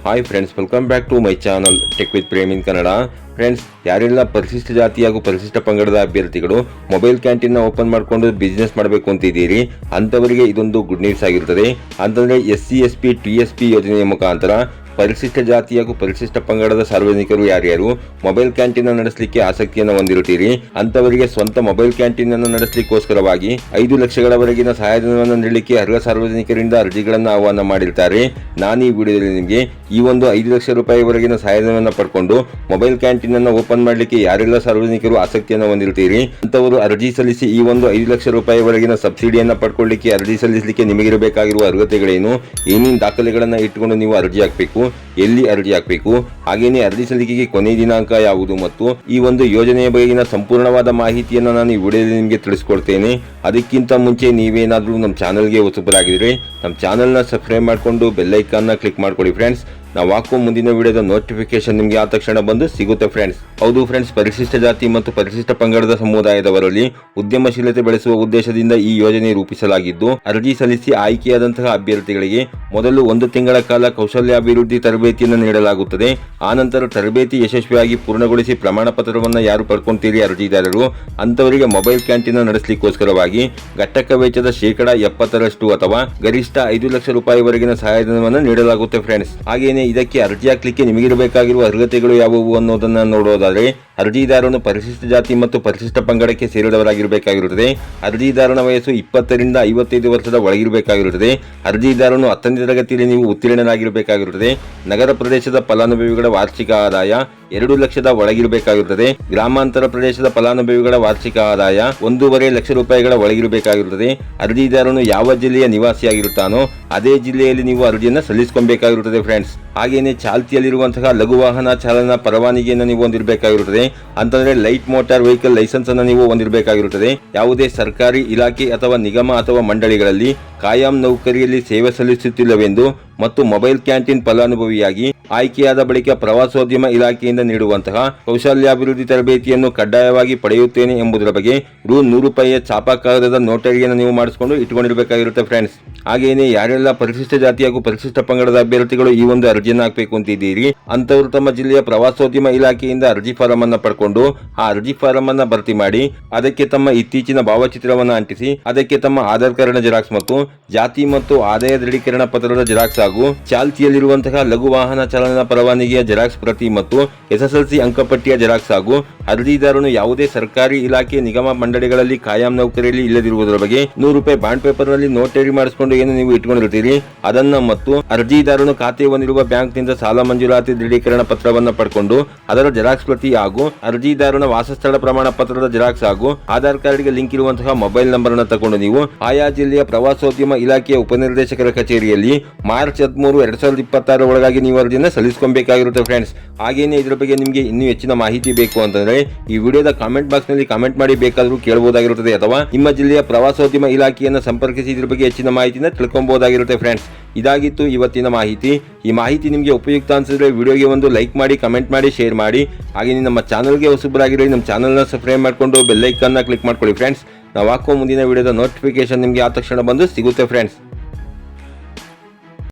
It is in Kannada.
Hi friends, welcome back to my channel tech with Prem in Kannada. Friends, ಯಾರೆಲ್ಲ ಪರಿಶಿಷ್ಟ ಜಾತಿ ಹಾಗೂ ಪರಿಶಿಷ್ಟ ಪಂಗಡದ ಅಭ್ಯರ್ಥಿಗಳು ಮೊಬೈಲ್ ಕ್ಯಾಂಟೀನ್ ಓಪನ್ ಮಾಡಿಕೊಂಡು ಬಿಸ್ನೆಸ್ ಮಾಡಬೇಕು ಅಂತಿದ್ದೀರಿ, ಅಂಥವರಿಗೆ ಇದೊಂದು ಗುಡ್ ನ್ಯೂಸ್ ಆಗಿರ್ತದೆ. ಅಂತಂದರೆ SC SP TSP ಯೋಜನೆಯ ಮುಖಾಂತರ ಪರಿಶಿಷ್ಟ ಜಾತಿ ಹಾಗೂ ಪರಿಶಿಷ್ಟ ಪಂಗಡದ ಸಾರ್ವಜನಿಕರು ಯಾರ್ಯಾರು ಮೊಬೈಲ್ ಕ್ಯಾಂಟೀನ್ ನಡೆಸಲಿಕ್ಕೆ ಆಸಕ್ತಿಯನ್ನು ಹೊಂದಿರುತ್ತೀರಿ, ಅಂತವರಿಗೆ ಸ್ವಂತ ಮೊಬೈಲ್ ಕ್ಯಾಂಟೀನ್ ಅನ್ನು ನಡೆಸಲಿಕ್ಕೋಸ್ಕರವಾಗಿ 5 ಲಕ್ಷಗಳವರೆಗಿನ ಸಹಾಯಧನವನ್ನು ನೀಡಲಿಕ್ಕೆ ಅರ್ಹ ಸಾರ್ವಜನಿಕರಿಂದ ಅರ್ಜಿಗಳನ್ನು ಆಹ್ವಾನ ಮಾಡಿರ್ತಾರೆ. ನಾನು ಈ ವಿಡಿಯೋದಲ್ಲಿ ನಿಮಗೆ ಈ ಒಂದು 5 ಲಕ್ಷ ರೂಪಾಯಿವರೆಗಿನ ಸಹಾಯಧನವನ್ನು ಪಡ್ಕೊಂಡು ಮೊಬೈಲ್ ಕ್ಯಾಂಟೀನ್ ಅನ್ನು ಓಪನ್ ಮಾಡಲಿಕ್ಕೆ ಯಾರೆಲ್ಲ ಸಾರ್ವಜನಿಕರು ಆಸಕ್ತಿಯನ್ನು ಹೊಂದಿರುತ್ತೀರಿ ಅಂತವರು ಅರ್ಜಿ ಸಲ್ಲಿಸಿ ಈ ಒಂದು 5 ಲಕ್ಷ ರೂಪಾಯಿವರೆಗಿನ ಸಬ್ಸಿಡಿಯನ್ನು ಪಡ್ಕೊಳ್ಳಿಕ್ಕೆ ಅರ್ಜಿ ಸಲ್ಲಿಸಲಿಕ್ಕೆ ನಿಮಗಿರಬೇಕಾಗಿರುವ ಅರ್ಹತೆಗಳೇನು, ಏನೇನು ದಾಖಲೆಗಳನ್ನು ಇಟ್ಟುಕೊಂಡು ನೀವು ಅರ್ಜಿ ಹಾಕಬೇಕು, ಎಲ್ಲಿ ಅರ್ಜಿ ಹಾಕಬೇಕು, ಹಾಗೇನೇ ಅರ್ಜಿ ಸಲ್ಲಿಕೆಗೆ ಕೊನೆಯ ದಿನಾಂಕ ಯಾವುದು ಮತ್ತು ಈ ಒಂದು ಯೋಜನೆಯ ಬಗೆಗಿನ ಸಂಪೂರ್ಣವಾದ ಮಾಹಿತಿಯನ್ನು ನಾನು ಈ ವಿಡಿಯೋದಲ್ಲಿ ನಿಮಗೆ ತಿಳಿಸ್ಕೊಡ್ತೇನೆ. ಅದಕ್ಕಿಂತ ಮುಂಚೆ ನೀವೇನಾದರೂ ನಮ್ಮ ಚಾನಲ್ಗೆ ಹೊಸಬರಾಗಿದ್ದರೆ ನಮ್ಮ ಚಾನಲ್ನ ಸಬ್ಸ್ಕ್ರೈಬ್ ಮಾಡಿಕೊಂಡು ಬೆಲ್ ಐಕಾನ್ನ ಕ್ಲಿಕ್ ಮಾಡ್ಕೊಳ್ಳಿ ಫ್ರೆಂಡ್ಸ್. ನಾವು ಹಾಕೋ ಮುಂದಿನ ವಿಡಿಯೋದ ನೋಟಿಫಿಕೇಶನ್ ನಿಮಗೆ ಆ ತಕ್ಷಣ ಬಂದು ಸಿಗುತ್ತೆ ಫ್ರೆಂಡ್ಸ್. ಹೌದು ಫ್ರೆಂಡ್ಸ್, ಪರಿಶಿಷ್ಟ ಜಾತಿ ಮತ್ತು ಪರಿಶಿಷ್ಟ ಪಂಗಡದ ಸಮುದಾಯದವರಲ್ಲಿ ಉದ್ಯಮಶೀಲತೆ ಬೆಳೆಸುವ ಉದ್ದೇಶದಿಂದ ಈ ಯೋಜನೆ ರೂಪಿಸಲಾಗಿದ್ದು, ಅರ್ಜಿ ಸಲ್ಲಿಸಿ ಆಯ್ಕೆಯಾದಂತಹ ಅಭ್ಯರ್ಥಿಗಳಿಗೆ ಮೊದಲು 1 ತಿಂಗಳ ಕಾಲ ಕೌಶಲ್ಯಾಭಿವೃದ್ಧಿ ತರಬೇತಿಯನ್ನು ನೀಡಲಾಗುತ್ತದೆ. ಆನಂತರ ತರಬೇತಿ ಯಶಸ್ವಿಯಾಗಿ ಪೂರ್ಣಗೊಳಿಸಿ ಪ್ರಮಾಣ ಪತ್ರವನ್ನು ಯಾರು ಪಡ್ಕೊಂತೀರಿ ಅರ್ಜಿದಾರರು ಅಂತವರಿಗೆ ಮೊಬೈಲ್ ಕ್ಯಾಂಟೀನ್ ನಡೆಸಲಿಕ್ಕೋಸ್ಕರವಾಗಿ ಘಟಕ ವೆಚ್ಚದ 70% ಅಥವಾ ಗರಿಷ್ಠ 5 ಲಕ್ಷ ರೂಪಾಯಿವರೆಗಿನ ಸಹಾಯಧನವನ್ನು ನೀಡಲಾಗುತ್ತೆ ಫ್ರೆಂಡ್ಸ್. ಹಾಗೇನೆ ಇದಕ್ಕೆ ಅರ್ಜಿ ಹಾಕಲಿಕ್ಕೆ ನಿಮಗಿರಬೇಕಾಗಿರುವ ಅರ್ಹತೆಗಳು ಯಾವುವು ಅನ್ನೋದನ್ನ ನೋಡೋದಾದ್ರೆ, ಅರ್ಜಿದಾರನು ಪರಿಶಿಷ್ಟ ಜಾತಿ ಮತ್ತು ಪರಿಶಿಷ್ಟ ಪಂಗಡಕ್ಕೆ ಸೇರಿದವರಾಗಿರಬೇಕಾಗಿರುತ್ತದೆ. ಅರ್ಜಿದಾರನ ವಯಸ್ಸು 20 ರಿಂದ 55 ವರ್ಷದ ಒಳಗಿರಬೇಕಾಗಿರುತ್ತದೆ. ಅರ್ಜಿದಾರನು 10ನೇ ತರಗತಿಯಲ್ಲಿ ನೀವು ಉತ್ತೀರ್ಣರಾಗಿರಬೇಕಾಗಿರುತ್ತದೆ. ನಗರ ಪ್ರದೇಶದ ಫಲಾನುಭವಿಗಳ ವಾರ್ಷಿಕ ಆದಾಯ 2 ಲಕ್ಷದ ಒಳಗಿರಬೇಕಾಗಿರುತ್ತದೆ. ಗ್ರಾಮಾಂತರ ಪ್ರದೇಶದ ಫಲಾನುಭವಿಗಳ ವಾರ್ಷಿಕ ಆದಾಯ 1.5 ಲಕ್ಷ ರೂಪಾಯಿಗಳ ಒಳಗಿರಬೇಕಾಗಿರುತ್ತದೆ. ಅರ್ಜಿದಾರನು ಯಾವ ಜಿಲ್ಲೆಯ ನಿವಾಸಿಯಾಗಿರುತ್ತಾನೋ ಅದೇ ಜಿಲ್ಲೆಯಲ್ಲಿ ನೀವು ಅರ್ಜಿಯನ್ನು ಸಲ್ಲಿಸಿಕೊಬೇಕಾಗಿರುತ್ತದೆ ಫ್ರೆಂಡ್ಸ್. ಹಾಗೇನೆ ಚಾಲ್ತಿಯಲ್ಲಿರುವಂತಹ ಲಘು ವಾಹನ ಚಾಲನಾ ಪರವಾನಗಿಯನ್ನು ನೀವು ಹೊಂದಿರಬೇಕಾಗಿರುತ್ತದೆ. ಅಂತಂದ್ರೆ ಲೈಟ್ ಮೋಟಾರ್ ವೆಹಿಕಲ್ ಲೈಸೆನ್ಸ್ ಅನ್ನು ನೀವು ಹೊಂದಿರಬೇಕಾಗಿರುತ್ತದೆ. ಯಾವುದೇ ಸರ್ಕಾರಿ ಇಲಾಖೆ ಅಥವಾ ನಿಗಮ ಅಥವಾ ಮಂಡಳಿಗಳಲ್ಲಿ ಕಾಯಂ ನೌಕರಿಯಲ್ಲಿ ಸೇವೆ ಸಲ್ಲಿಸುತ್ತಿಲ್ಲವೆಂದು ಮತ್ತು ಮೊಬೈಲ್ ಕ್ಯಾಂಟೀನ್ ಫಲಾನುಭವಿಯಾಗಿ ಆಯ್ಕೆಯಾದ ಬಳಿಕ ಪ್ರವಾಸೋದ್ಯಮ ಇಲಾಖೆಯಿಂದ ನೀಡುವಂತಹ ಕೌಶಲ್ಯಾಭಿವೃದ್ಧಿ ತರಬೇತಿಯನ್ನು ಕಡ್ಡಾಯವಾಗಿ ಪಡೆಯುತ್ತೇನೆ ಎಂಬುದರ ಬಗ್ಗೆ ₹100 ಛಾಪಾ ಕಾಗದದ ನೋಟರಿಯನ್ನು ನೀವು ಮಾಡಿಸಿಕೊಂಡು ಇಟ್ಟುಕೊಂಡಿರಬೇಕಾಗಿರುತ್ತೆ ಫ್ರೆಂಡ್ಸ್. ಹಾಗೇನೆ ಯಾರೆಲ್ಲ ಪರಿಶಿಷ್ಟ ಜಾತಿ ಹಾಗೂ ಪರಿಶಿಷ್ಟ ಪಂಗಡದ ಅಭ್ಯರ್ಥಿಗಳು ಈ ಒಂದು ಅರ್ಜಿಯನ್ನು ಹಾಕಬೇಕು ಅಂತಿದ್ದೀರಿ ಅಂತವರು ತಮ್ಮ ಜಿಲ್ಲೆಯ ಪ್ರವಾಸೋದ್ಯಮ ಇಲಾಖೆಯಿಂದ ಅರ್ಜಿ ಫಾರಂ ಅನ್ನು ಪಡ್ಕೊಂಡು ಆ ಅರ್ಜಿ ಫಾರಂ ಅನ್ನ ಭರ್ತಿ ಮಾಡಿ ಅದಕ್ಕೆ ತಮ್ಮ ಇತ್ತೀಚಿನ ಭಾವಚಿತ್ರವನ್ನು ಅಂಟಿಸಿ ಅದಕ್ಕೆ ತಮ್ಮ ಆಧಾರ್ ಕಾರ್ಡ್ನ ಜೆರಾಕ್ಸ್ ಮತ್ತು ಜಾತಿ ಮತ್ತು ಆದಾಯ ದೃಢೀಕರಣ ಪತ್ರದ ಜೆರಾಕ್ಸ್ ಹಾಗೂ ಚಾಲ್ತಿಯಲ್ಲಿರುವಂತಹ ಲಘು ವಾಹನ ಚಾಲನಾ ಪರವಾನಗಿಯ ಜೆರಾಕ್ಸ್ ಪ್ರತಿ ಮತ್ತು SSLC ಅಂಕಪಟ್ಟಿಯ ಜೆರಾಕ್ಸ್ ಹಾಗೂ ಅರ್ಜಿದಾರನು ಯಾವುದೇ ಸರ್ಕಾರಿ ಇಲಾಖೆ ನಿಗಮ ಮಂಡಳಿಗಳಲ್ಲಿ ಕಾಯಂ ನೌಕರಿಯಲ್ಲಿ ಇಲ್ಲದಿರುವುದರ ಬಗ್ಗೆ ₹100 ಬಾಂಡ್ ಪೇಪರ್ ನಲ್ಲಿ ನೋಟರಿ ಮಾಡಿಸಿಕೊಂಡು ಏನು ನೀವು ಇಟ್ಕೊಂಡಿರ್ತೀರಿ ಅದನ್ನ ಮತ್ತು ಅರ್ಜಿದಾರನು ಖಾತೆ ಹೊಂದಿರುವ ಬ್ಯಾಂಕ್ನಿಂದ ಸಾಲ ಮಂಜೂರಾತಿ ದೃಢೀಕರಣ ಪತ್ರವನ್ನು ಪಡ್ಕೊಂಡು ಅದರ ಜೆರಾಕ್ಸ್ ಪ್ರತಿ ಹಾಗೂ ಅರ್ಜಿದಾರನ ವಾಸಸ್ಥಳ ಪ್ರಮಾಣ ಪತ್ರದ ಜೆರಾಕ್ಸ್ ಹಾಗೂ ಆಧಾರ್ ಕಾರ್ಡ್ಗೆ ಲಿಂಕ್ ಇರುವಂತಹ ಮೊಬೈಲ್ ನಂಬರ್ ಅನ್ನು ತಗೊಂಡು ನೀವು ಆಯಾ ಜಿಲ್ಲೆಯ ಪ್ರವಾಸೋದ್ಯಮ ಇಲಾಖೆಯ ಉಪನಿರ್ದೇಶಕರ ಕಚೇರಿಯಲ್ಲಿ ಮಾರ್ಚ್ 13, 2026 ಒಳಗಾಗಿ ನೀವು ಅರ್ಜಿಯನ್ನು ಸಲ್ಲಿಸಿಕೊಬೇಕಾಗಿರುತ್ತೆ ಫ್ರೆಂಡ್ಸ್. ಹಾಗೇನೆ ಇದರ ಬಗ್ಗೆ ನಿಮಗೆ ಇನ್ನೂ ಹೆಚ್ಚಿನ ಮಾಹಿತಿ ಬೇಕು ಅಂತಂದ್ರೆ ಈ ವಿಡಿಯೋದ ಕಾಮೆಂಟ್ ಬಾಕ್ಸ್ ನಲ್ಲಿ ಕಾಮೆಂಟ್ ಮಾಡಿ ಬೇಕಾದರೂ ಕೇಳಬಹುದಾಗಿರುತ್ತದೆ ಅಥವಾ ನಿಮ್ಮ ಜಿಲ್ಲೆಯ ಪ್ರವಾಸೋದ್ಯಮ ಇಲಾಖೆಯನ್ನು ಸಂಪರ್ಕಿಸಿ ಇದ್ರ ಬಗ್ಗೆ ಹೆಚ್ಚಿನ ಮಾಹಿತಿನ ತಿಳ್ಕೊಬಹುದಾಗಿರುತ್ತೆ ಫ್ರೆಂಡ್ಸ್. ಇದಾಗಿತ್ತು ಇವತ್ತಿನ ಮಾಹಿತಿ. ಈ ಮಾಹಿತಿ ನಿಮಗೆ ಉಪಯುಕ್ತ ಅನಿಸಿದ್ರೆ ವಿಡಿಯೋಗೆ ಒಂದು ಲೈಕ್ ಮಾಡಿ, ಕಮೆಂಟ್ ಮಾಡಿ, ಶೇರ್ ಮಾಡಿ. ಹಾಗೆ ನಮ್ಮ ಚಾನಲ್ಗೆ ಹೊಸಬರಾಗಿರೋ ನಮ್ಮ ಚಾನಲ್ನ ಸಬ್ಸ್ಕ್ರೈಬ್ ಮಾಡಿಕೊಂಡು ಬೆಲ್ ಐಕಾನ್ನ ಕ್ಲಿಕ್ ಮಾಡ್ಕೊಳ್ಳಿ ಫ್ರೆಂಡ್ಸ್. ನಾವು ಹಾಕೋ ಮುಂದಿನ ವಿಡಿಯೋದ ನೋಟಿಫಿಕೇಶನ್ ನಿಮಗೆ ಆ ತಕ್ಷಣ ಬಂದು ಸಿಗುತ್ತೆ ಫ್ರೆಂಡ್ಸ್.